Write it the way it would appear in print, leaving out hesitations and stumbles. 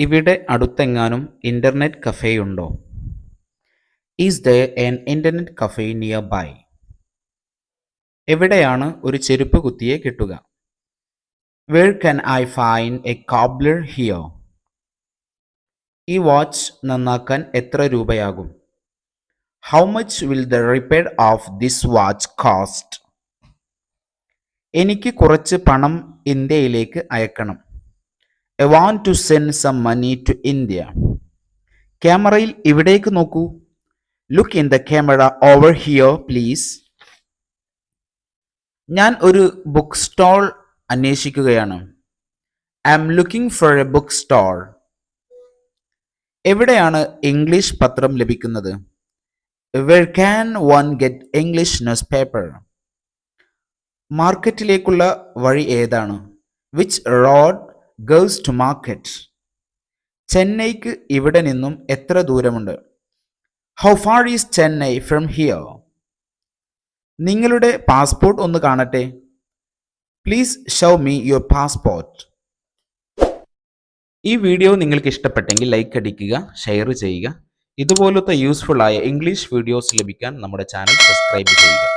ഇവിടെ അടുത്തെങ്ങാനും ഇന്റർനെറ്റ് കഫേയുണ്ടോ? Is there an internet cafe nearby? എവിടെയാണ് ഒരു ചെരുപ്പ് കുത്തിയെ കിട്ടുക? Where can I find a cobbler here? ഈ വാച്ച് നന്നാക്കാൻ എത്ര രൂപയാകും? How much will the repair of this watch cost? എനിക്ക് കുറച്ച് പണം ഇന്ത്യയിലേക്ക് അയക്കണം. I want to send some money to India. ക്യാമറയിൽ ഇവിടേക്ക് നോക്കൂ. Look in the camera over here, please. ഞാൻ ഒരു ബുക്ക് സ്റ്റാൾ അന്വേഷിക്കുകയാണ്. I am looking for a bookstore. എവിടെയാണ് ഇംഗ്ലീഷ് പത്രം ലഭിക്കുന്നത്? Where can one get English newspaper? മാർക്കറ്റിലേക്കുള്ള വഴി ഏതാണ്? Which road goes to market? ചെന്നൈക്ക് ഇവിടെ നിന്നും എത്ര ദൂരമുണ്ട്? How far is Chennai from here? നിങ്ങളുടെ പാസ്പോർട്ട് ഒന്ന് കാണട്ടെ. Please show me your passport. ഈ വീഡിയോ നിങ്ങൾക്ക് ഇഷ്ടപ്പെട്ടെങ്കിൽ ലൈക്ക് അടിക്കുക, ഷെയർ ചെയ്യുക. ഇതുപോലത്തെ യൂസ്ഫുൾ ആയ ഇംഗ്ലീഷ് വീഡിയോസ് ലഭിക്കാൻ നമ്മുടെ ചാനൽ സബ്സ്ക്രൈബ് ചെയ്യുക.